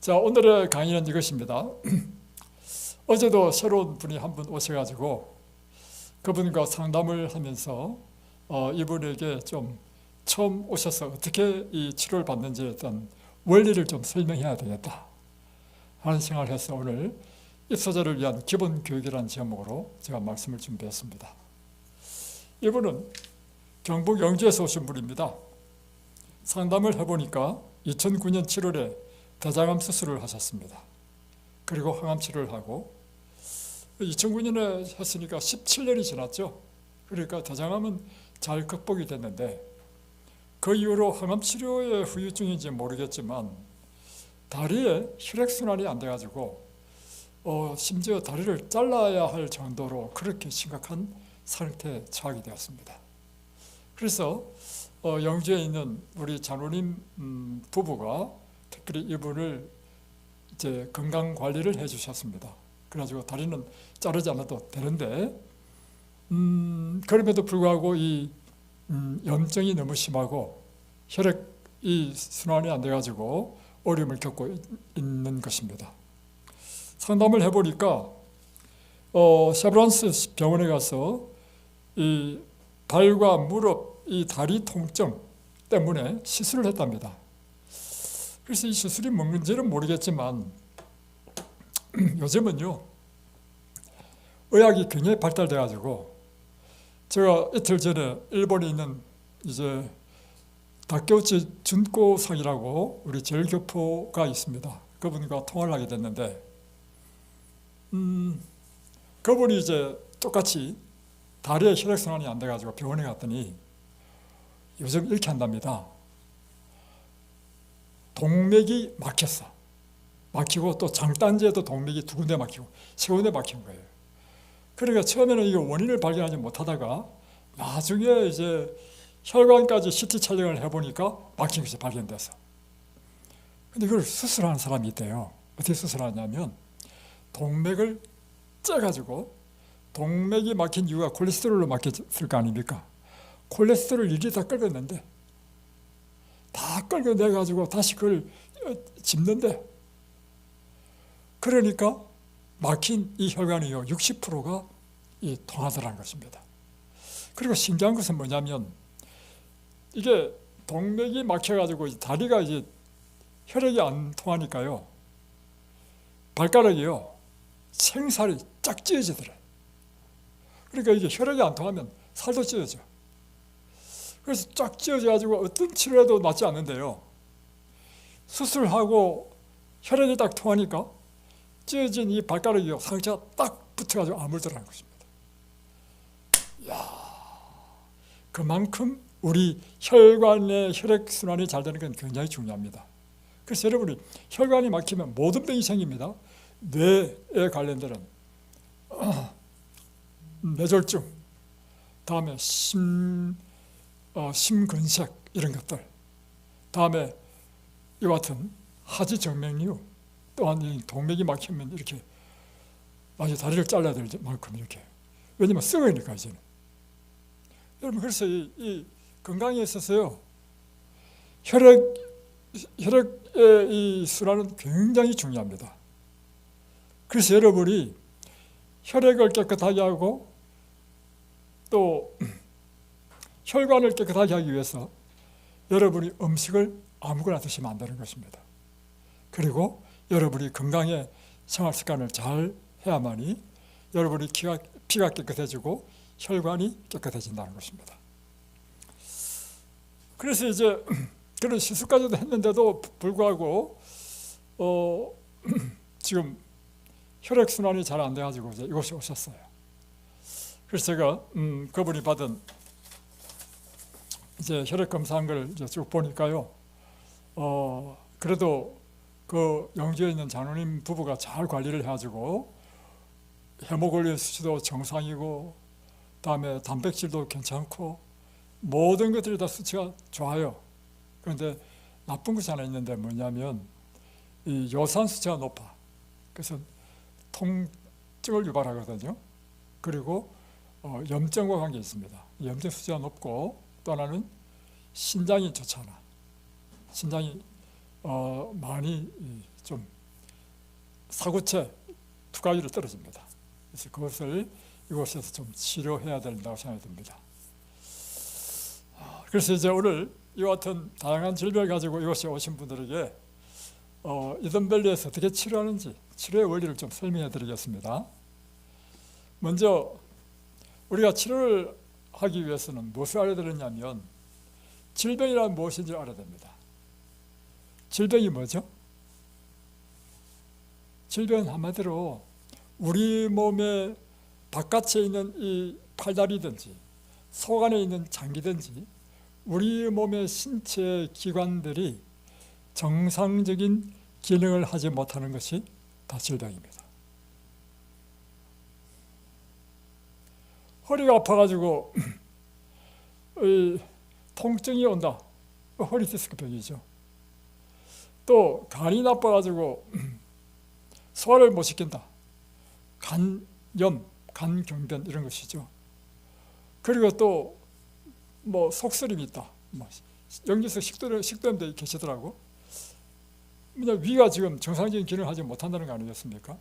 자, 오늘의 강의는 이것입니다. 어제도 새로운 분이 한 분 오셔가지고 그분과 상담을 하면서 이분에게 좀 처음 오셔서 어떻게 이 치료를 받는지에 대한 원리를 좀 설명해야 되겠다 하는 생각을 해서 오늘 입소자를 위한 기본 교육이라는 제목으로 제가 말씀을 준비했습니다. 이분은 경북 영주에서 오신 분입니다. 상담을 해보니까 2009년 7월에 대장암 수술을 하셨습니다. 그리고 항암 치료를 하고 2009년에 했으니까 17년이 지났죠. 그러니까 대장암은 잘 극복이 됐는데 그 이후로 항암 치료의 후유증인지 모르겠지만 다리에 혈액순환이 안 돼가지고 심지어 다리를 잘라야 할 정도로 그렇게 심각한 상태에 처하게 되었습니다. 그래서 영주에 있는 우리 장로님 부부가 특별히 이분을 이제 건강 관리를 해주셨습니다. 그래가지고 다리는 자르지 않아도 되는데 그럼에도 불구하고 이 염증이 너무 심하고 혈액이 순환이 안 돼가지고 어려움을 겪고 있는 것입니다. 상담을 해보니까 셰브란스 병원에 가서 이 발과 무릎, 이 다리 통증 때문에 시술을 했답니다. 그래서 이 시술이 뭔지는 모르겠지만 요즘은요 의학이 굉장히 발달돼 가지고 제가 이틀 전에 일본에 있는 이제 다케우치 준코상이라고 우리 제일교포가 있습니다. 그분과 통화를 하게 됐는데 그분이 이제 똑같이 다리에 혈액순환이 안 돼가지고 병원에 갔더니 요즘 이렇게 한답니다. 동맥이 막혔어. 막히고 또 장단지에도 동맥이 두 군데 막히고 세 군데 막힌 거예요. 그러니까 처음에는 이거 원인을 발견하지 못하다가 나중에 이제 혈관까지 CT 촬영을 해보니까 막힌 것이 발견돼서. 근데 이걸 수술하는 사람이 있대요. 어떻게 수술하냐면 동맥을 째가지고 동맥이 막힌 이유가 콜레스테롤로 막혔을 거 아닙니까? 콜레스테롤 일이 다 끓였는데 다 끌어내가지고 다시 그걸 짚는데 그러니까 막힌 이 혈관이요 60%가 통하더라는 것입니다. 그리고 신기한 것은 뭐냐면 이게 동맥이 막혀가지고 다리가 이제 혈액이 안 통하니까요 발가락이요 생살이 쫙 찢어지더래. 그러니까 이게 혈액이 안 통하면 살도 찢어져. 그래서 쫙 찢어져가지고 어떤 치료해도 낫지 않는데요. 수술하고 혈액이 딱 통하니까 찢어진 이 발가락이 상처가 딱 붙어가지고 아물더라는 것입니다. 이야, 그만큼 우리 혈관의 혈액순환이 잘 되는 건 굉장히 중요합니다. 그래서 여러분이 혈관이 막히면 모든 병이 생깁니다. 뇌에 관련된 뇌졸중, 다음에 심근색 이런 것들, 다음에 이와 같은 하지정맥류, 또한 이 동맥이 막히면 이렇게 아주 다리를 잘라야 될 만큼 이렇게, 왜냐면 썩으니까 이제는. 여러분 그래서 이 건강에 있어서요 혈액의 이 순환은 굉장히 중요합니다. 그래서 여러분이 혈액을 깨끗하게 하고 또 혈관을 깨끗하게 하기 위해서 여러분이 음식을 아무거나 드시면 안 되는 것입니다. 그리고 여러분이 건강의 생활 습관을 잘 해야만이 여러분이 피가 깨끗해지고 혈관이 깨끗해진다는 것입니다. 그래서 이제 그런 시술까지도 했는데도 불구하고 지금 혈액순환이 잘 안 돼가지고 이제 이곳에 오셨어요. 그래서 제가 그분이 받은 이제 혈액 검사한 걸 이제 쭉 보니까요. 그래도 그 영주에 있는 장로님 부부가 잘 관리를 해가지고 헤모글로빈 수치도 정상이고, 다음에 단백질도 괜찮고 모든 것들이 다 수치가 좋아요. 그런데 나쁜 것이 하나 있는데 뭐냐면 이 요산 수치가 높아. 그래서 통증을 유발하거든요. 그리고 염증과 관계 있습니다. 염증 수치가 높고 또 하나는 신장이 좋잖아. 신장이 많이 좀 사구체 두 가지로 떨어집니다. 그래서 그것을 이곳에서 좀 치료해야 된다고 생각이 듭니다. 그래서 이제 오늘 이와 같은 다양한 질병을 가지고 이곳에 오신 분들에게 이든밸리에서 어떻게 치료하는지 치료의 원리를 좀 설명해 드리겠습니다. 먼저 우리가 치료를 하기 위해서는 무엇을 알아야 되느냐면 질병이란 무엇인지 알아야 됩니다. 질병이 뭐죠? 질병은 한마디로 우리 몸의 바깥에 있는 이 팔다리든지 속 안에 있는 장기든지 우리 몸의 신체 기관들이 정상적인 기능을 하지 못하는 것이 다 질병입니다. 허리가 아파가지고 통증이 온다. 허리 디스크 병이죠. 또 간이 나빠가지고 소화를 못 시킨다. 간염, 간경변 이런 것이죠. 그리고 또 뭐 속쓰림이 있다. 역류성 식도염도 계시더라고. 위가 지금 정상적인 기능을 하지 못한다는 거 아니겠습니까?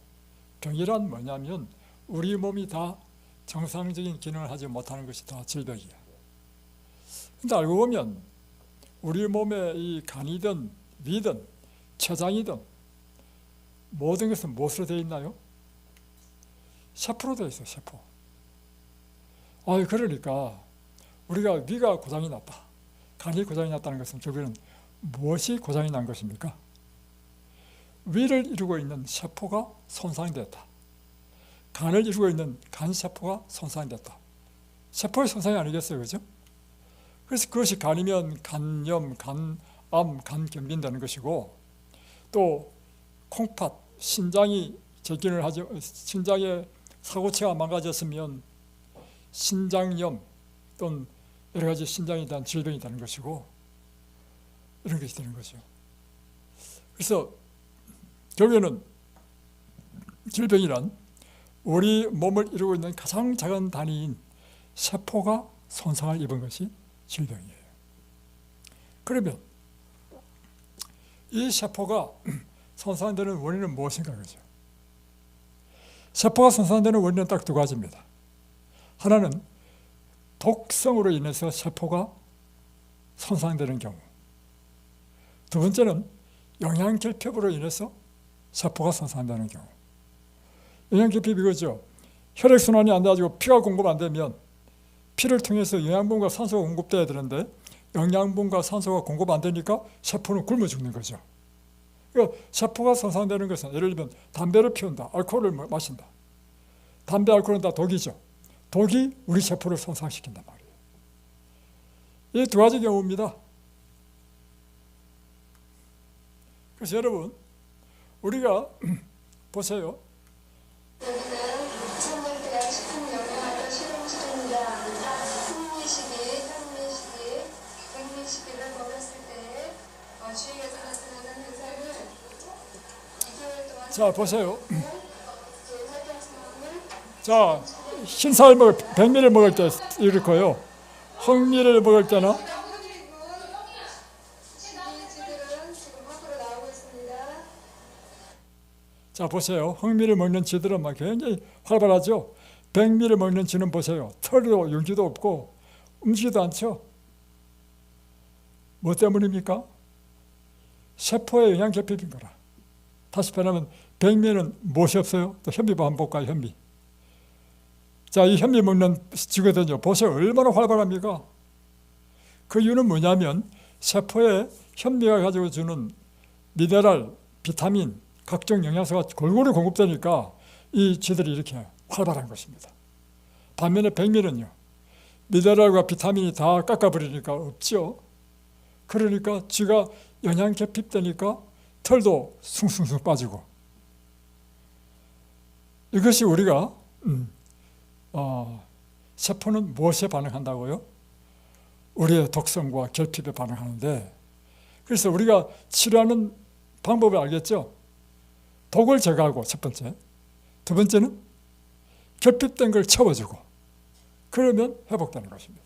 병이란 뭐냐면 우리 몸이 다 정상적인 기능을 하지 못하는 것이 다 질병이야. 근데 알고 보면 우리 몸에 이 간이든 위든 췌장이든 모든 것은 무엇으로 되어 있나요? 세포로 되어 있어요. 세포. 그러니까 우리가 위가 고장이 났다, 간이 고장이 났다는 것은 결국에는 무엇이 고장이 난 것입니까? 위를 이루고 있는 세포가 손상됐다. 간을 이루고 있는 간세포가 손상됐다. 세포의 손상이 아니겠어요, 그죠? 그래서 그것이 간이면 간염, 간암, 간경변 되는 것이고, 또 콩팥, 신장이 제균을 하지, 신장의 사고체가 망가졌으면 신장염 또는 여러 가지 신장에 대한 질병이 되는 것이고, 이런 것이 되는 거죠. 그래서 결국에는 질병이란 우리 몸을 이루고 있는 가장 작은 단위인 세포가 손상을 입은 것이 질병이에요. 그러면 이 세포가 손상되는 원인은 무엇인가 그죠? 세포가 손상되는 원인은 딱 두 가지입니다. 하나는 독성으로 인해서 세포가 손상되는 경우, 두 번째는 영양결핍으로 인해서 세포가 손상되는 경우. 영양결핍 이거죠. 혈액순환이 안 돼가지고 피가 공급 안 되면 피를 통해서 영양분과 산소가 공급돼야 되는데 영양분과 산소가 공급 안 되니까 세포는 굶어 죽는 거죠. 그러니까 세포가 손상되는 것은 예를 들면 담배를 피운다, 알코올을 마신다. 담배, 알코올은 다 독이죠. 독이 우리 세포를 손상시킨단 말이에요. 이 두 가지 경우입니다. 그래서 여러분, 우리가 보세요. 여기는 천연대학 식품영양학과 실험실입니다. 백미식이를 먹었을 때 주위에서 나타나는 현상을 2개월 동안 자, 보세요. 자, 흰살 백미를 먹을 때 이렇고요. 흑미를 먹을 때는 자, 보세요. 흑미를 먹는 쥐들은 막 굉장히 활발하죠. 백미를 먹는 쥐는 보세요. 털도 용기도 없고 움직이지도 않죠. 뭐 때문입니까? 세포의 영양결핍인 거라. 다시 말하면 백미는 무엇이 없어요? 또 현미밥 한번 볼까요? 현미. 자, 이 현미 먹는 쥐거든요. 보세요. 얼마나 활발합니까? 그 이유는 뭐냐면 세포에 현미가 가지고 주는 미네랄, 비타민, 각종 영양소가 골고루 공급되니까 이 쥐들이 이렇게 활발한 것입니다. 반면에 백미는요, 미네랄과 비타민이 다 깎아버리니까 없죠. 그러니까 쥐가 영양 결핍되니까 털도 숭숭숭 빠지고. 이것이 우리가 세포는 무엇에 반응한다고요? 우리의 독성과 결핍에 반응하는데, 그래서 우리가 치료하는 방법을 알겠죠? 독을 제거하고 첫 번째, 두 번째는 결핍된 걸 채워주고, 그러면 회복되는 것입니다.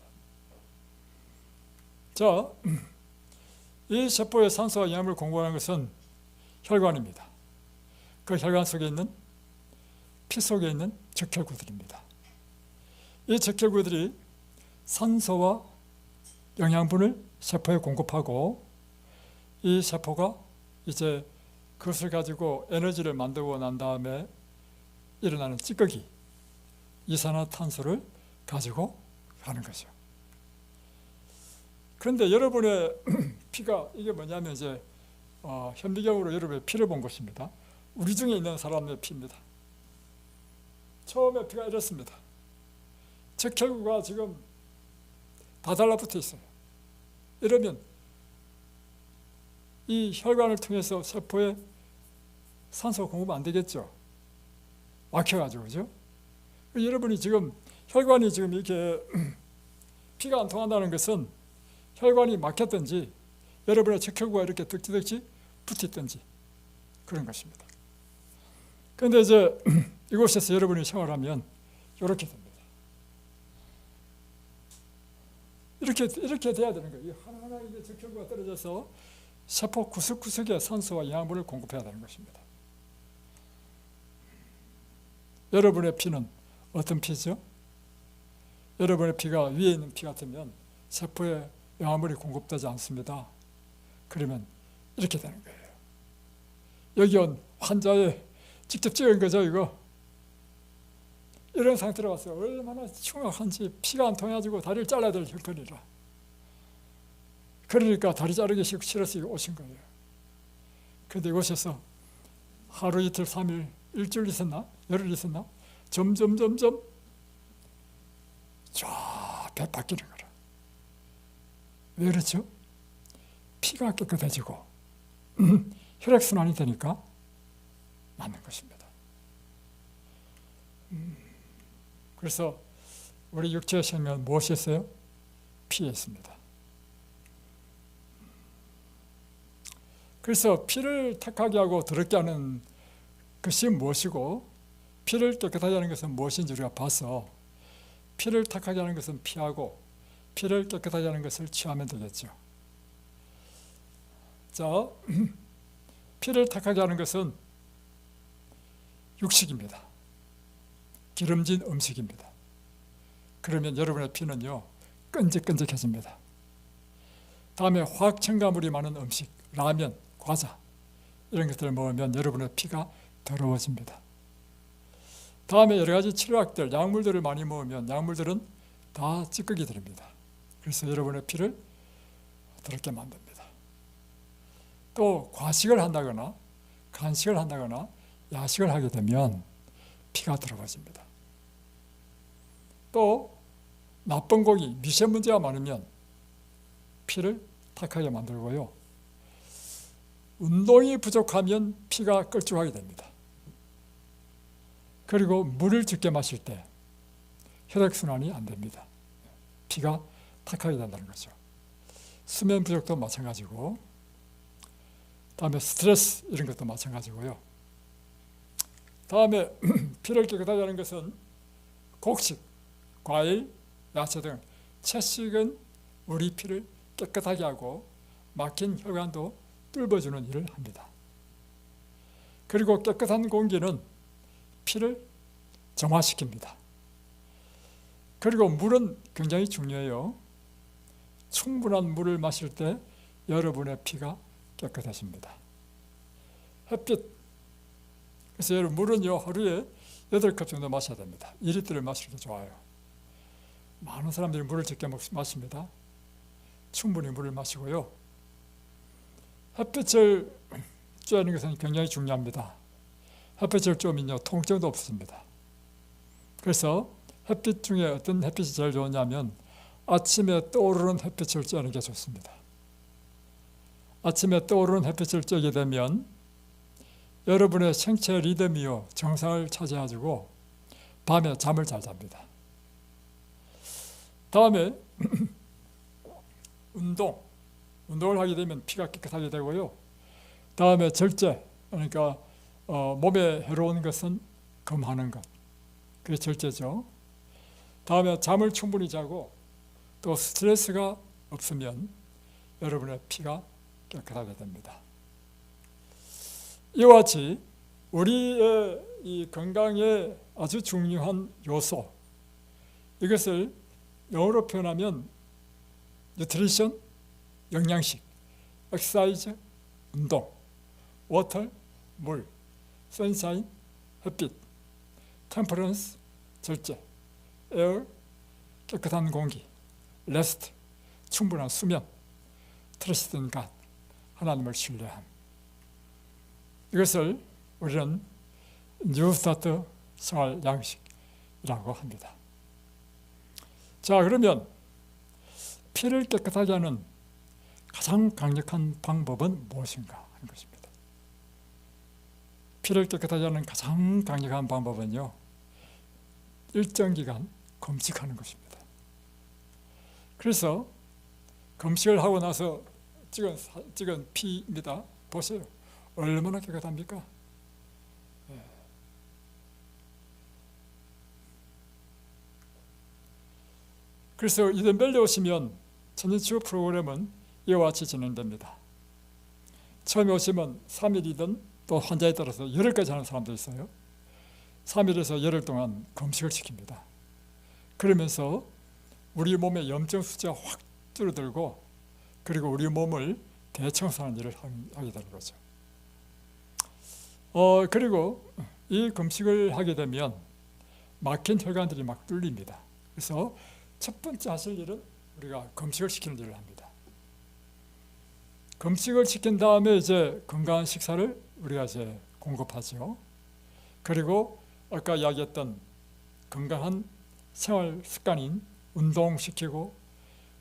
자, 이 세포에 산소와 영양을 공급하는 것은 혈관입니다. 그 혈관 속에 있는 피 속에 있는 적혈구들입니다. 이 적혈구들이 산소와 영양분을 세포에 공급하고 이 세포가 이제 그것을 가지고 에너지를 만들고 난 다음에 일어나는 찌꺼기, 이산화탄소를 가지고 가는 거죠. 그런데 여러분의 피가 이게 뭐냐면 이제 현미경으로 여러분의 피를 본 것입니다. 우리 중에 있는 사람의 피입니다. 처음에 피가 이렇습니다. 적혈구가 지금 다 달라붙어 있어요. 이러면 이 혈관을 통해서 세포에 산소 공급 안 되겠죠. 막혀가지고, 그죠? 여러분이 지금 혈관이 지금 이렇게 피가 안 통한다는 것은 혈관이 막혔든지 여러분의 적혈구가 이렇게 득지득지 붙었든지 그런 것입니다. 그런데 이제 이곳에서 여러분이 생활하면 이렇게 됩니다. 이렇게 돼야 되는 거예요. 하나하나 이게 적혈구가 떨어져서 세포 구석구석에 산소와 영양분을 공급해야 되는 것입니다. 여러분의 피는 어떤 피죠? 여러분의 피가 위에 있는 피 같으면 세포에 영양분이 공급되지 않습니다. 그러면 이렇게 되는 거예요. 여기 온 환자의 직접 찍은 거죠, 이거. 이런 상태로 왔어요. 얼마나 흉악한지 피가 안 통해가지고 다리를 잘라야 될 형편이라. 그러니까 다리 자르기 싫어서 오신 거예요. 그런데 이곳에서 하루 이틀 3일 일주일 있었나? 열흘 있었나? 점점 쫙 바뀌는 거라. 왜 그렇죠? 피가 깨끗해지고 혈액순환이 되니까 맞는 것입니다. 그래서 우리 육체의 생명은 무엇이 있어요? 피에 있습니다. 그래서 피를 탁하게 하고 더럽게 하는 것이 무엇이고 피를 깨끗하게 하는 것은 무엇인지 우리가 봐서 피를 탁하게 하는 것은 피하고 피를 깨끗하게 하는 것을 취하면 되겠죠. 자, 피를 탁하게 하는 것은 육식입니다. 기름진 음식입니다. 그러면 여러분의 피는요 끈적끈적해집니다. 다음에 화학 첨가물이 많은 음식, 라면, 과자 이런 것들을 먹으면 여러분의 피가 더러워집니다. 다음에 여러 가지 치료약들, 약물들을 많이 먹으면 약물들은 다 찌꺼기들입니다. 그래서 여러분의 피를 더럽게 만듭니다. 또 과식을 한다거나 간식을 한다거나 야식을 하게 되면 피가 더러워집니다. 또 나쁜 고기, 미세먼지가 많으면 피를 탁하게 만들고요. 운동이 부족하면 피가 걸쭉하게 됩니다. 그리고 물을 적게 마실 때 혈액순환이 안 됩니다. 피가 탁하게 된다는 거죠. 수면 부족도 마찬가지고 다음에 스트레스 이런 것도 마찬가지고요. 다음에 피를 깨끗하게 하는 것은 곡식, 과일, 야채 등 채식은 우리 피를 깨끗하게 하고 막힌 혈관도 뚫어주는 일을 합니다. 그리고 깨끗한 공기는 피를 정화시킵니다. 그리고 물은 굉장히 중요해요. 충분한 물을 마실 때 여러분의 피가 깨끗해집니다. 햇빛, 그래서 여러분 물은요 하루에 8컵 정도 마셔야 됩니다. 2리터를 마시는 게 좋아요. 많은 사람들이 물을 적게 마십니다. 충분히 물을 마시고요. 햇빛을 쬐는 것은 굉장히 중요합니다. 햇빛을 쬐면요 통증도 없습니다. 그래서 햇빛 중에 어떤 햇빛이 제일 좋으냐면 아침에 떠오르는 햇빛을 쬐는 게 좋습니다. 아침에 떠오르는 햇빛을 쬐게 되면 여러분의 생체 리듬이요 정상을 차지해가지고 밤에 잠을 잘 잡니다. 다음에 운동을 하게 되면 피가 깨끗하게 되고요. 다음에 절제, 그러니까 몸에 해로운 것은 금하는 것, 그게 절제죠. 다음에 잠을 충분히 자고 또 스트레스가 없으면 여러분의 피가 깨끗하게 됩니다. 이와 같이 우리의 이 건강에 아주 중요한 요소, 이것을 영어로 표현하면 뉴트리션, 영양식, 엑서사이즈, 운동, 워터, 물, 선샤인, 햇빛, 템퍼런스, 절제, 에어, 깨끗한 공기, 레스트, 충분한 수면, 트러스트 갓, 하나님을 신뢰함. 이것을 우리는 뉴스타트 생활 양식이라고 합니다. 자, 그러면 피를 깨끗하게 하는 가장 강력한 방법은 무엇인가 하는 것입니다. 피를 깨끗하게 하는 가장 강력한 방법은요, 일정 기간 금식하는 것입니다. 그래서 금식을 하고 나서 찍은 피입니다. 보세요. 얼마나 깨끗합니까? 그래서 이든밸리 오시면 천년치유 프로그램은 이와 같이 진행됩니다. 처음에 오시면 3일이든 또 환자에 따라서 열흘까지 하는 사람도 있어요. 3일에서 열흘 동안 금식을 시킵니다. 그러면서 우리 몸의 염증 수치가 확 줄어들고, 그리고 우리 몸을 대청소하는 일을 하게 되는 거죠. 그리고 이 금식을 하게 되면 막힌 혈관들이 막 뚫립니다. 그래서 첫 번째 하실 일은 우리가 금식을 시키는 일을 합니다. 금식을 시킨 다음에 이제 건강한 식사를 우리가 이제 공급하죠. 그리고 아까 이야기했던 건강한 생활 습관인 운동시키고,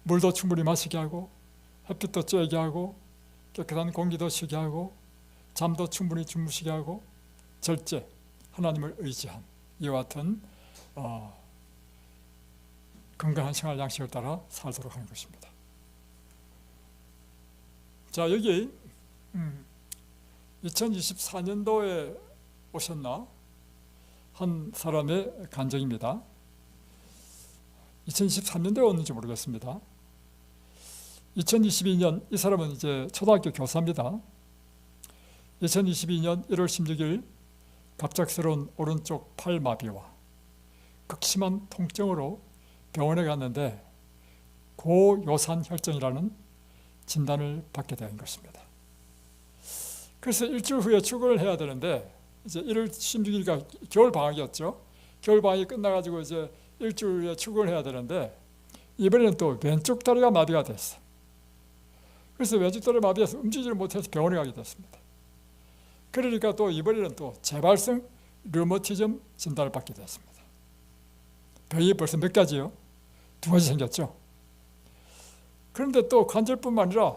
물도 충분히 마시게 하고, 햇빛도 쬐게 하고, 깨끗한 공기도 쉬게 하고, 잠도 충분히 주무시게 하고, 절제, 하나님을 의지한 이와 같은 건강한 생활 양식을 따라 살도록 하는 것입니다. 자, 여기 2024년도에 오셨나 한 사람의 간증입니다. 2023년도에 왔는지 모르겠습니다. 2022년, 이 사람은 이제 초등학교 교사입니다. 2022년 1월 16일 갑작스러운 오른쪽 팔 마비와 극심한 통증으로 병원에 갔는데 고요산 혈전이라는 진단을 받게 된 것입니다. 그래서 일주일 후에 출근을 해야 되는데, 이제 1월 16일가 겨울 방학이었죠. 겨울 방학이 끝나가지고 이제 일주일 후에 출근을 해야 되는데, 이번에는 또 왼쪽 다리가 마비가 됐어. 그래서 왼쪽 다리 마비해서 움직이지를 못해서 병원에 가게 됐습니다. 그러니까 또 이번에는 또 재발성 류머티즘 진단을 받게 됐습니다. 병이 벌써 몇 가지요? 2가지 생겼죠. 그런데 또 관절뿐만 아니라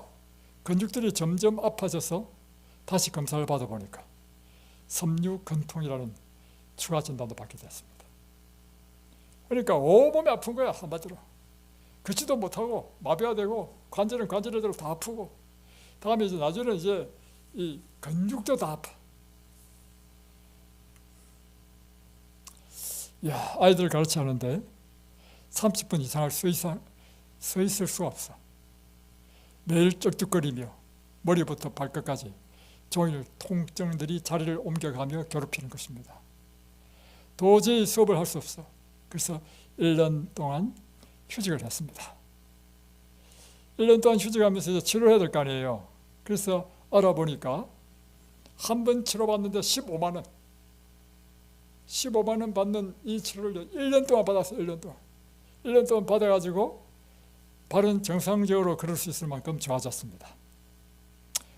근육들이 점점 아파져서 다시 검사를 받아보니까 섬유근통이라는 추가 진단도 받게 됐습니다. 그러니까 온몸이 아픈 거야, 한마디로. 걷지도 못하고 마비가 되고, 관절은 관절대로 다 아프고, 다음에 이제 나중에는 이제 이 근육도 다 아파. 야, 아이들 가르치는데 30분 이상을 서 있을 수가 없어. 매일 쩔뚝거리며 머리부터 발끝까지 종일 통증들이 자리를 옮겨가며 괴롭히는 것입니다. 도저히 수업을 할 수 없어. 그래서 1년 동안 휴직을 했습니다. 1년 동안 휴직하면서 이제 치료해야 될 거 아니에요. 그래서 알아보니까 한 번 치료받는데 15만 원. 15만 원 받는 이 치료를 1년 동안 받았어요. 1년 동안. 1년 동안 받아가지고 발은 정상적으로 걸을 수 있을 만큼 좋아졌습니다.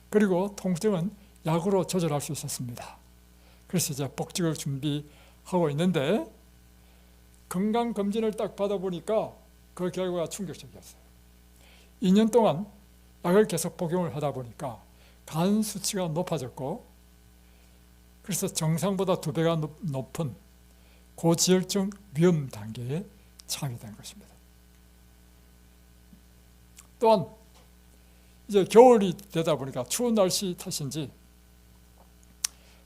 그리고 통증은 약으로 조절할 수 있었습니다. 그래서 이제 복직을 준비하고 있는데, 건강검진을 딱 받아보니까 그 결과가 충격적이었어요. 2년 동안 약을 계속 복용을 하다 보니까 간 수치가 높아졌고, 그래서 정상보다 2배가 높은 고지혈증 위험 단계에 처하게 된 것입니다. 또한 이제 겨울이 되다 보니까 추운 날씨 탓인지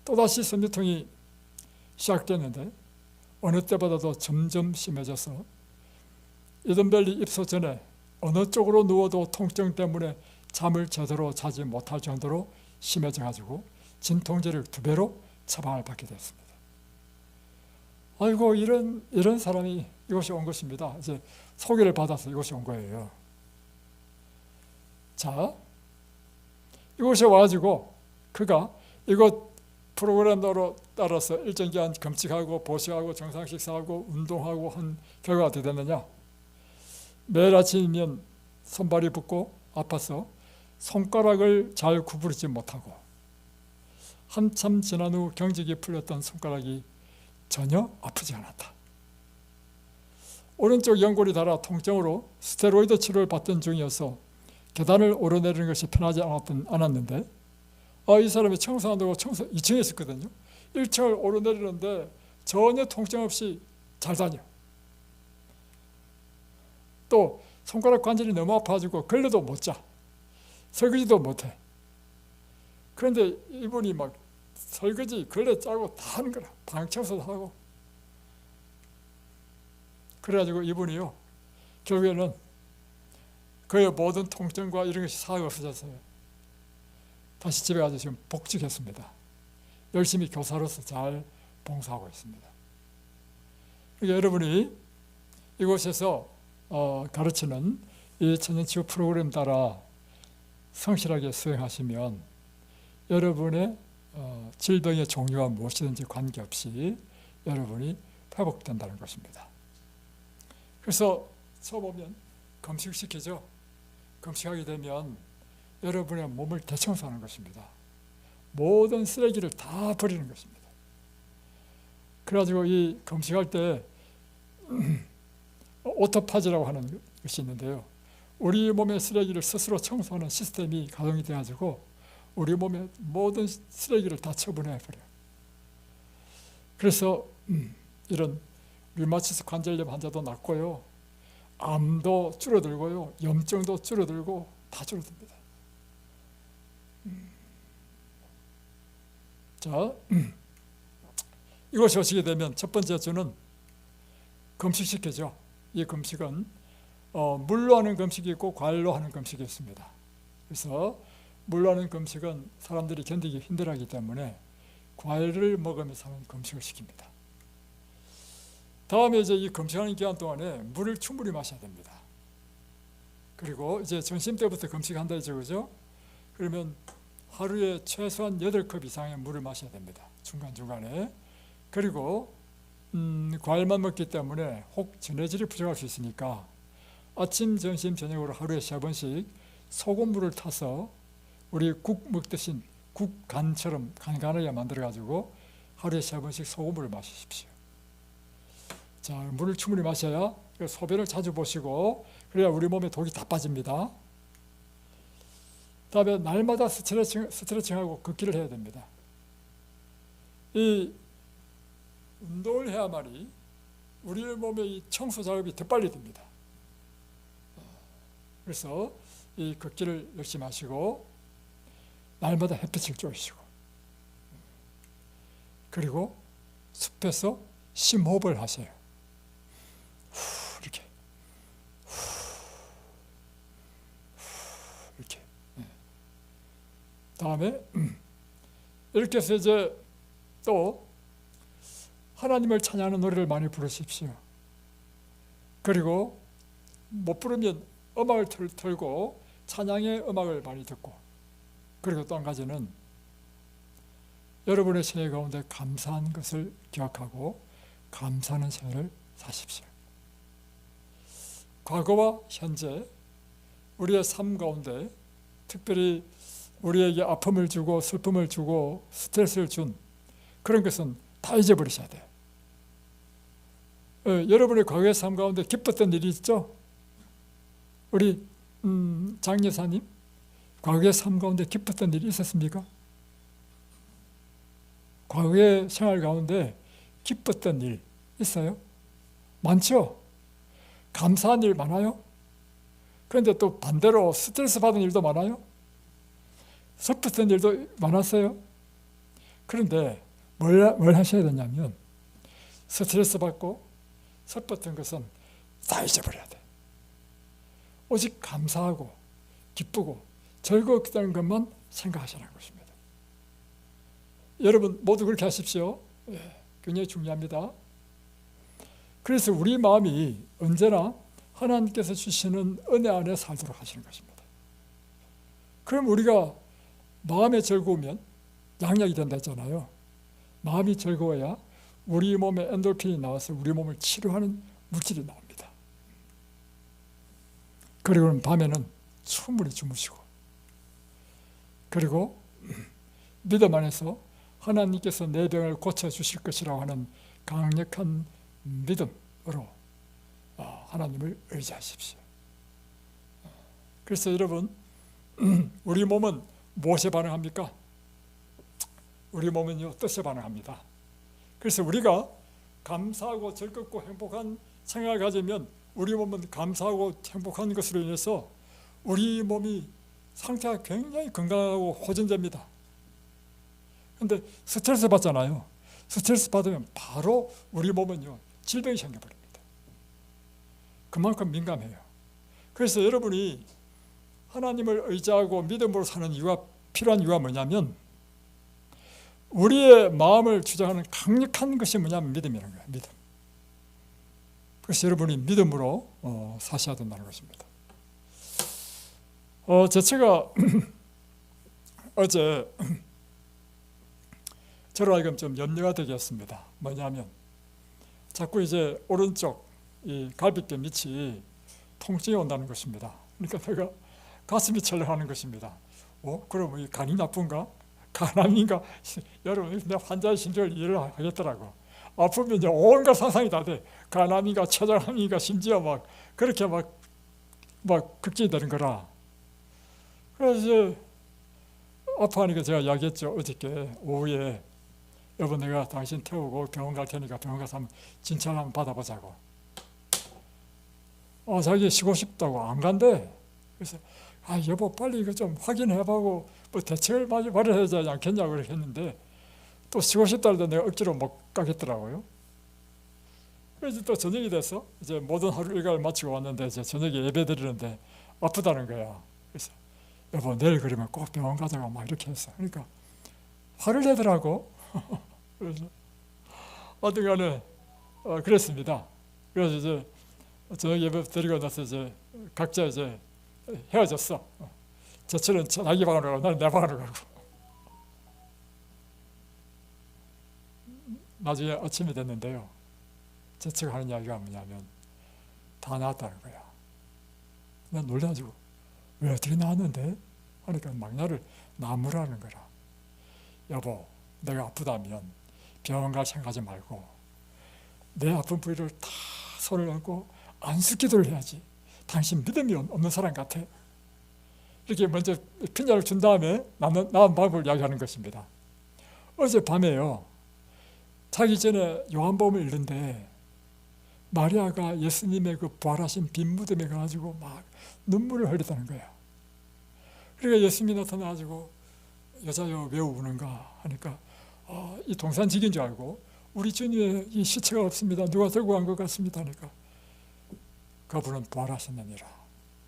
또다시 섬유통이 시작됐는데, 어느 때보다도 점점 심해져서 이든밸리 입소 전에 어느 쪽으로 누워도 통증 때문에 잠을 제대로 자지 못할 정도로 심해져 가지고 진통제를 2배로 처방을 받게 됐습니다. 아이고, 이런 사람이 이곳에 온 것입니다. 이제 소개를 받아서 이곳에 온 거예요. 자, 이곳에 와가지고 그가 이곳 프로그램으로 따라서 일정 기간 금식하고 보식하고 정상 식사하고 운동하고 한 결과가 어떻게 됐느냐? 매일 아침이면 손발이 붓고 아파서 손가락을 잘 구부리지 못하고 한참 지난 후 경직이 풀렸던 손가락이 전혀 아프지 않았다. 오른쪽 연골이 닳아 통증으로 스테로이드 치료를 받던 중이어서 계단을 오르내리는 것이 편하지 않았는데 이 사람이 청소한다고 청소 2층에 있었거든요. 1층을 오르내리는데 전혀 통증 없이 잘 다녀. 또 손가락 관절이 너무 아파가지고 걸려도 못 자. 설거지도 못해. 그런데 이분이 막 설거지, 걸레 짜고 다 하는 거라. 방 청소도 하고. 그래가지고 이분이요, 결국에는 그의 모든 통증과 이런 것이 싹 없어졌어요. 다시 집에 가서 지금 복직했습니다. 열심히 교사로서 잘 봉사하고 있습니다. 그러니까 여러분이 이곳에서 가르치는 이 천연치유 프로그램 따라 성실하게 수행하시면 여러분의 질병의 종류가 무엇이든지 관계없이 여러분이 회복된다는 것입니다. 그래서 처음보면 금식시키죠. 금식하게 되면 여러분의 몸을 대청소하는 것입니다. 모든 쓰레기를 다 버리는 것입니다. 그래가지고 이 금식할 때 오토파지라고 하는 것이 있는데요. 우리 몸의 쓰레기를 스스로 청소하는 시스템이 가동이 돼가지고 우리 몸의 모든 쓰레기를 다 처분해버려요. 그래서 이런 류마티스 관절염 환자도 낫고요, 암도 줄어들고요, 염증도 줄어들고 다 줄어듭니다. 자, 이곳에 오시게 되면 첫 번째 주는 금식시켜죠. 이 금식은 물로 하는 금식이 있고 과일로 하는 금식이 있습니다. 그래서 물로 하는 금식은 사람들이 견디기 힘들어하기 때문에 과일을 먹으면서 하는 금식을 시킵니다. 다음에 이제 이 금식하는 기간 동안에 물을 충분히 마셔야 됩니다. 그리고 이제 점심 때부터 금식한다 이죠, 그죠? 그러면 하루에 최소한 8컵 이상의 물을 마셔야 됩니다. 중간중간에. 그리고 과일만 먹기 때문에 혹 전해질이 부족할 수 있으니까 아침, 점심, 저녁으로 하루에 3번씩 소금물을 타서 우리 국 먹듯이 국간처럼 간간하게 만들어가지고 하루에 3번씩 소금물을 마시십시오. 자, 물을 충분히 마셔야 소변을 자주 보시고 그래야 우리 몸에 독이 다 빠집니다. 다음에 날마다 스트레칭하고 걷기를 해야 됩니다. 이 운동을 해야만이 우리 몸의 이 청소 작업이 더 빨리 됩니다. 그래서 이 걷기를 열심히 하시고 날마다 햇빛을 쬐시고 그리고 숲에서 심호흡을 하세요. 이렇게 이렇게. 다음에 이렇게 해서 이제 또 하나님을 찬양하는 노래를 많이 부르십시오. 그리고 못 부르면 음악을 틀고 찬양의 음악을 많이 듣고, 그리고 또 한 가지는 여러분의 생애 가운데 감사한 것을 기억하고 감사하는 생애를 사십시오. 과거와 현재 우리의 삶 가운데 특별히 우리에게 아픔을 주고 슬픔을 주고 스트레스를 준 그런 것은 다 잊어버리셔야 돼요. 여러분의 과거의 삶 가운데 기뻤던 일이 있죠? 우리 장 여사님, 과거의 삶 가운데 기뻤던 일이 있었습니까? 과거의 생활 가운데 기뻤던 일 있어요? 많죠? 감사한 일 많아요? 그런데 또 반대로 스트레스 받은 일도 많아요? 슬펐던 일도 많았어요? 그런데 뭘 하셔야 되냐면 스트레스 받고 슬펐던 것은 다 잊어버려야 돼. 오직 감사하고 기쁘고 즐거웠다는 것만 생각하시라는 것입니다. 여러분 모두 그렇게 하십시오. 굉장히 중요합니다. 그래서 우리 마음이 언제나 하나님께서 주시는 은혜 안에 살도록 하시는 것입니다. 그럼 우리가 마음에 즐거우면 양약이 된다 했잖아요. 마음이 즐거워야 우리 몸에 엔돌핀이 나와서 우리 몸을 치료하는 물질이 나옵니다. 그리고는 밤에는 충분히 주무시고, 그리고 믿음 안에서 하나님께서 내 병을 고쳐주실 것이라고 하는 강력한 믿음으로 하나님을 의지하십시오. 그래서 여러분, 우리 몸은 무엇에 반응합니까? 우리 몸은요, 뜻에 반응합니다. 그래서 우리가 감사하고 즐겁고 행복한 생각을 가지면 우리 몸은 감사하고 행복한 것으로 인해서 우리 몸이 상태가 굉장히 건강하고 호전됩니다. 근데 스트레스 받잖아요. 스트레스 받으면 바로 우리 몸은요, 질병이 생겨버립니다. 그만큼 민감해요. 그래서 여러분이 하나님을 의지하고 믿음으로 사는 이유가, 필요한 이유가 뭐냐면, 우리의 마음을 주장하는 강력한 것이 뭐냐면 믿음이라는 거예요. 믿음. 그래서 여러분이 믿음으로 사셔야 된다는 것입니다. 제가 어제 저로 하여금 좀 염려가 되게 했습니다. 뭐냐면 자꾸 이제 오른쪽 이 갈비뼈 밑이 통증이 온다는 것입니다. 그러니까 내가 가슴이 철렁하는 것입니다. 그럼 이 간이 나쁜가? 간암인가? 여러분, 내 환자의 심정을 이해를 하겠더라고. 아프면 이제 온갖 상상이 다 돼. 간암인가, 췌장암인가, 심지어 막 그렇게 막 걱정이 되는 거라. 그래서 이제 아파하니까 제가 이야기했죠. 어저께 오후에, 여보, 내가 당신 태우고 병원 갈 테니까 병원 가서 한번 진찰 한번 받아보자고. 자기 쉬고 싶다고 안 간대. 그래서 여보, 빨리 이거 좀 확인해보고 뭐 대책을 마련해야 되지 않겠냐고 그렇게 했는데, 또 쉬고 싶다 해도 내가 억지로 못 가겠더라고요. 그래서 또 저녁이 돼서 이제 모든 하루 일과를 마치고 왔는데, 이제 저녁에 예배 드리는데 아프다는 거야. 그래서 여보, 내일 그러면 꼭 병원 가자고 막 이렇게 했어. 그러니까 화를 내더라고. 그래서 어떤 간에 그랬습니다. 그래서 이제 저녁 예배 드리고 나서 이제 각자 이제 헤어졌어. 저처럼 자기 방으로 가고 나는 내 방으로 가고. 나중에 아침이 됐는데요, 제가 하는 이야기가 뭐냐면 다 나았다는 거야. 난 놀라가지고 왜 어떻게 나았는데? 하니까 막 나를 나무라는 거라. 여보, 내가 아프다면 병원 갈 생각하지 말고 내 아픈 부위를 다 손을 얹고 안수기도를 해야지. 당신 믿음이 없는 사람 같아. 이렇게 먼저 핀자를 준 다음에 나은 방법을 이야기하는 것입니다. 어젯밤에요, 자기 전에 요한복음을 읽는데 마리아가 예수님의 그 부활하신 빈 무덤에 가가지고 막 눈물을 흘렸다는 거야. 그러니까 예수님이 나타나가지고 여자여 왜 우는가 하니까 이 동산직인 줄 알고 우리 주님의 이 시체가 없습니다. 누가 들고 간 것 같습니다 하니까 그분은 부활하셨느니라.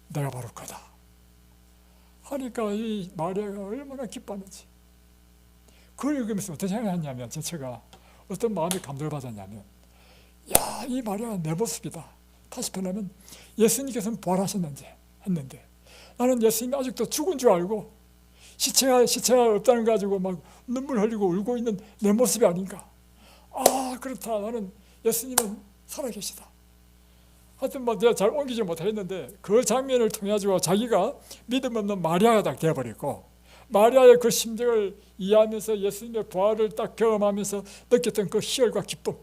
내가 바로 그다. 하니까 이 마리아가 얼마나 기뻐하는지. 그걸 읽으면서 어떤 생각을 했냐면, 제가 어떤 마음의 감동을 받았냐면, 야, 이 마리아가 내 모습이다. 다시 표현하면 예수님께서는 부활하셨는지 했는데 나는 예수님이 아직도 죽은 줄 알고 시체가 없다는 거 가지고 막 눈물 흘리고 울고 있는 내 모습이 아닌가. 그렇다. 나는 예수님은 살아계시다. 하여튼 내가 잘 옮기지 못했는데 그 장면을 통해 가지고 자기가 믿음 없는 마리아가 딱 되어버리고, 마리아의 그 심정을 이해하면서 예수님의 부활을 딱 경험하면서 느꼈던 그 희열과 기쁨.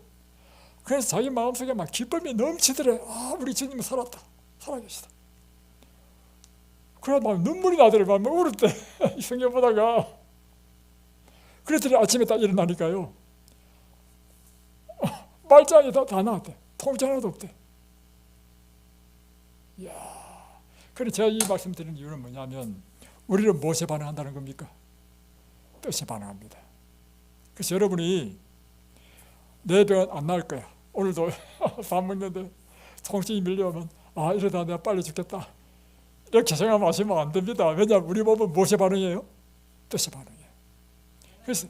그래서 자기 마음속에 막 기쁨이 넘치더래. 우리 주님은 살았다. 살아계시다. 그래 막 눈물이 나더래. 막 울을 때 이 성경 보다가. 그랬더니 아침에 딱 일어나니까요, 말짱이 다 나왔대. 통증 하나도 없대. 이야. 그래서 제가 이 말씀 드리는 이유는 뭐냐면, 우리는 무엇에 반응한다는 겁니까? 뜻에 반응합니다. 그래서 여러분이 내 병은 안 나을 거야. 오늘도 밥 먹는데 통증이 밀려오면 이러다 내가 빨리 죽겠다. 이렇게 생각하시면 안 됩니다. 왜냐하면 우리 몸은 무엇에 반응해요? 뜻에 반응해요. 그래서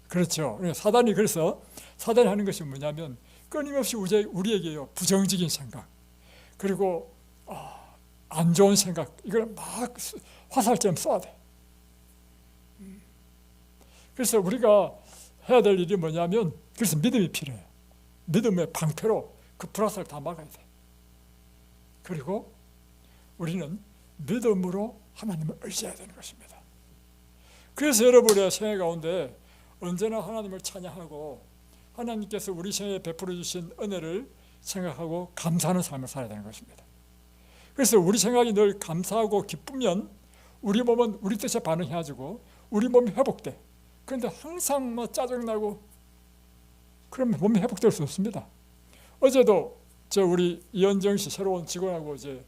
그렇죠. 그러니까 사단이 그래서 사단이 하는 것이 뭐냐면 끊임없이 우리에게요 부정적인 생각 그리고 안 좋은 생각 이걸 막 화살처럼 쏴야 돼. 그래서 우리가 해야 될 일이 뭐냐면 그래서 믿음이 필요해요. 믿음의 방패로 그 불화살을 다 막아야 돼. 그리고 우리는 믿음으로 하나님을 의지해야 되는 것입니다. 그래서 여러분의 생애 가운데 언제나 하나님을 찬양하고 하나님께서 우리 생애에 베풀어 주신 은혜를 생각하고 감사하는 삶을 살아야 되는 것입니다. 그래서 우리 생각이 늘 감사하고 기쁘면 우리 몸은 우리 뜻에 반응해가지고 우리 몸이 회복돼. 그런데 항상 뭐 짜증나고 그러면 몸이 회복될 수 없습니다. 어제도 우리 이현정 씨 새로운 직원하고 이제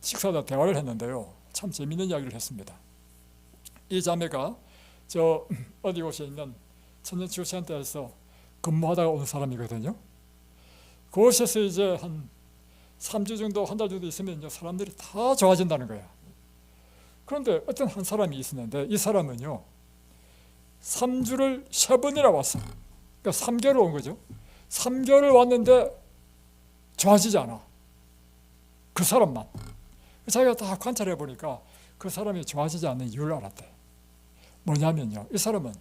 식사다 대화를 했는데요. 참 재밌는 이야기를 했습니다. 이 자매가 어디 곳에 있는 천년치유센터에서 근무하다가 온 사람이거든요. 그곳에서 이제 한 3주 정도, 한 달 정도 있으면요, 사람들이 다 좋아진다는 거야. 그런데 어떤 한 사람이 있었는데 이 사람은요, 3주를 3번이나 왔어. 그러니까 3개월 온 거죠. 3개월 왔는데 좋아지지 않아. 그 사람만. 자기가 다 관찰해 보니까 그 사람이 좋아지지 않는 이유를 알았대. 뭐냐면요, 이 사람은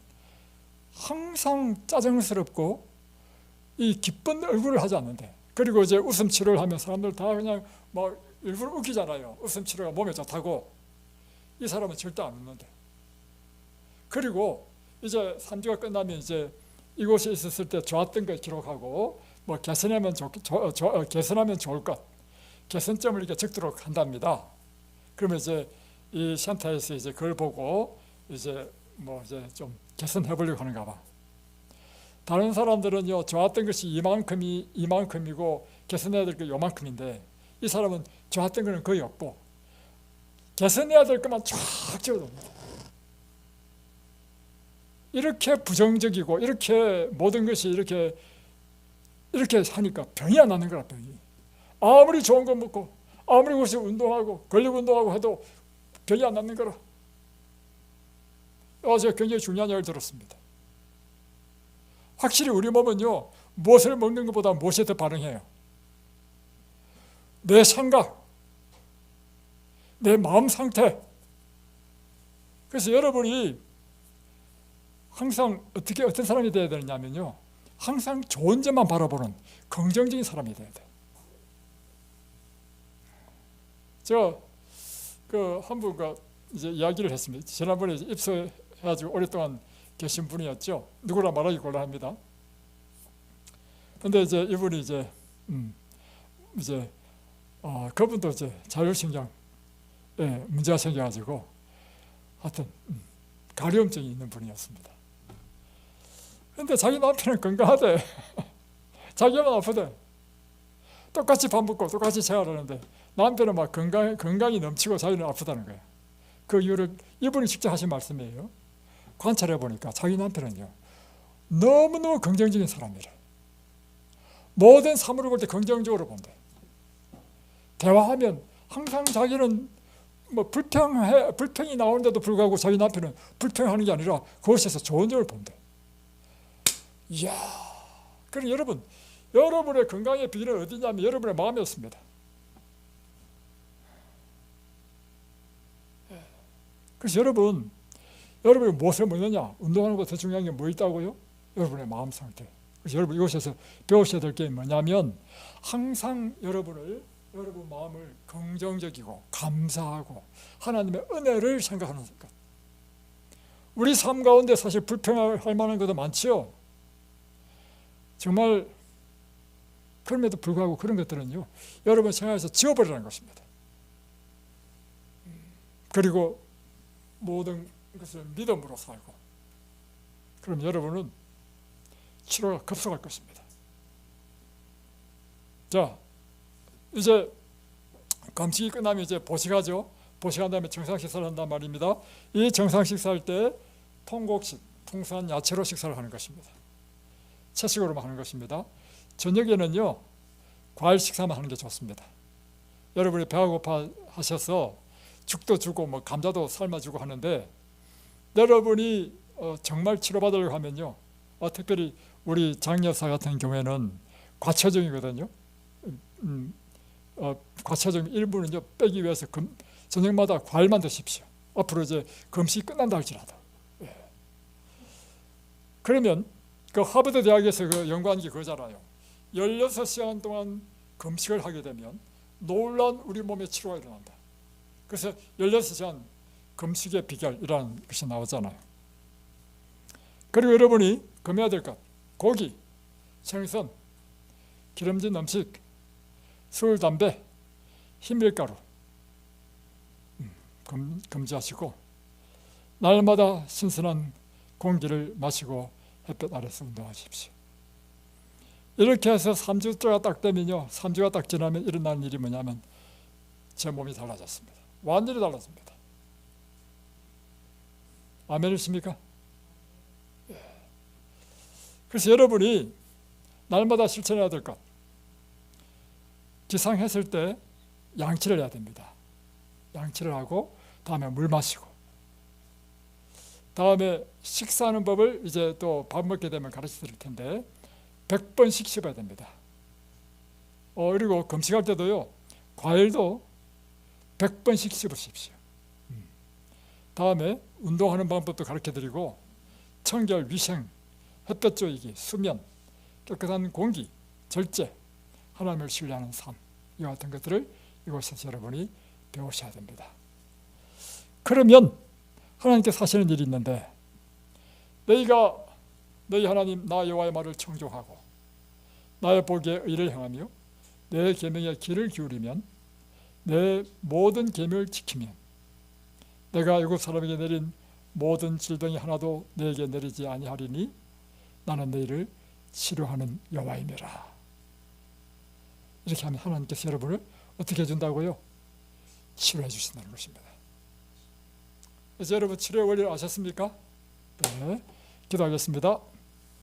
항상 짜증스럽고 이 기쁜 얼굴을 하지 않는데, 그리고 이제 웃음 치료를 하면 사람들 다 그냥 막 일부러 웃기잖아요. 웃음 치료가 몸에 좋다고. 이 사람은 절대 안 웃는데. 그리고 이제 3주가 끝나면 이제 이곳에 있었을 때 좋았던 걸 기록하고 뭐 개선하면 좋을 것, 개선점을 이렇게 적도록 한답니다. 그러면 이제 이 센터에서 이제 그걸 보고 이제 좀 개선해 보려고 하는가 봐. 다른 사람들은요, 좋았던 것이 이만큼이고 개선해야 될 게 요만큼인데 이 사람은 좋았던 거는 거의 없고 개선해야 될 것만 쫙 적어둡니다. 이렇게 부정적이고 이렇게 모든 것이 이렇게 하니까 병이 안 나는 거라. 병이 아무리 좋은 거 먹고 아무리 그것이 운동하고 근력 운동하고 해도 병이 안 낫는 거라. 제가 굉장히 중요한 이야기를 들었습니다. 확실히 우리 몸은요, 무엇을 먹는 것보다 무엇에 더 반응해요. 내 생각, 내 마음 상태. 그래서 여러분이 항상 어떤 사람이 되어야 되느냐면요, 항상 좋은 점만 바라보는 긍정적인 사람이 되어야 돼. 제가 한 분과 이제 이야기를 했습니다. 지난번에 입소해가지고 오랫동안 계신 분이었죠. 누구라 말하기 곤란합니다. 근데 이제 이분이 그분도 이제 자율신경에 문제가 생겨가지고 하여튼 가려움증이 있는 분이었습니다. 근데 자기 남편은 건강하대. 자기만 아프대. 똑같이 밥 먹고 똑같이 생활하는데 남편은 막 건강이 넘치고 자기는 아프다는 거야. 그 이유를 이분이 직접 하신 말씀이에요. 관찰해 보니까 자기 남편은요, 너무너무 긍정적인 사람이래. 모든 사물을 볼 때 긍정적으로 본대. 대화하면 항상 자기는 뭐 불평이 나오는데도 불구하고 자기 남편은 불평하는 게 아니라 그것에서 좋은 점을 본대. 이야, 그럼 여러분의 건강의 비결은 어디냐면 여러분의 마음이었습니다. 그래서 여러분이 무엇을 먹느냐, 운동하는 것보다 더 중요한 게 뭐 있다고요? 여러분의 마음 상태. 그래서 여러분 이곳에서 배우셔야 될 게 뭐냐면 항상 여러분 마음을 긍정적이고 감사하고 하나님의 은혜를 생각하는 것. 우리 삶 가운데 사실 불평할 만한 것도 많지요. 정말 그럼에도 불구하고 그런 것들은요, 여러분 생활에서 지워버리라는 것입니다. 그리고 모든 것을 믿음으로 살고, 그럼 여러분은 치료가 급속할 것입니다. 자, 이제 금식이 끝나면 이제 보식하죠. 보식한 다음에 정상 식사를 한단 말입니다. 이 정상 식사할 때 통곡식, 풍성한 야채로 식사를 하는 것입니다. 채식으로만 하는 것입니다. 저녁에는요, 과일 식사만 하는 게 좋습니다. 여러분이 배가 고파 하셔서 죽도 주고 감자도 삶아주고 하는데 여러분이 정말 치료받으려고 하면요, 특별히 우리 장여사 같은 경우에는 과체중이거든요. 과체중 일부는요 빼기 위해서 저녁마다 과일만 드십시오. 앞으로 이제 금식이 끝난다 할지라도. 예. 그러면 그 하버드 대학에서 그 연구한 게 그거잖아요. 16시간 동안 금식을 하게 되면 놀라운 우리 몸의 치료가 일어난다. 그래서 16시간 금식의 비결이라는 것이 나오잖아요. 그리고 여러분이 금해야 될 것, 고기, 생선, 기름진 음식, 술, 담배, 흰밀가루 금지하시고 날마다 신선한 공기를 마시고 햇볕 아래서 운동하십시오. 이렇게 해서 3주가 딱 되면요, 3주가 딱 지나면 일어나는 일이 뭐냐면 제 몸이 달라졌습니다. 완전히 달라집니다. 아멘이십니까? 예. 그래서 여러분이 날마다 실천해야 될 것, 기상했을 때 양치를 해야 됩니다. 양치를 하고 다음에 물 마시고, 다음에 식사하는 법을 이제 또 밥 먹게 되면 가르쳐 드릴 텐데 100번씩 씹어야 됩니다. 그리고 금식할 때도요, 과일도 100번씩 씹으십시오. 다음에 운동하는 방법도 가르쳐 드리고 청결, 위생, 햇볕 쬐기, 수면, 깨끗한 공기, 절제, 하나님을 신뢰하는 삶, 이와 같은 것들을 이곳에서 여러분이 배우셔야 됩니다. 그러면 하나님께서 하시는 일이 있는데, 너희가 너희 하나님 나 여호와의 말을 청종하고 나의 보기에 의를 행하며 내 계명에 귀를 기울이면, 내 모든 계명을 지키면 내가 애굽 사람에게 내린 모든 질병이 하나도 너에게 내리지 아니하리니 나는 너희를 치료하는 여호와이니라. 이렇게 하면 하나님께서 여러분을 어떻게 해준다고요? 치료해 주신다는 것입니다. 그래서 여러분 치료의 원리를 아셨습니까? 네, 기도하겠습니다.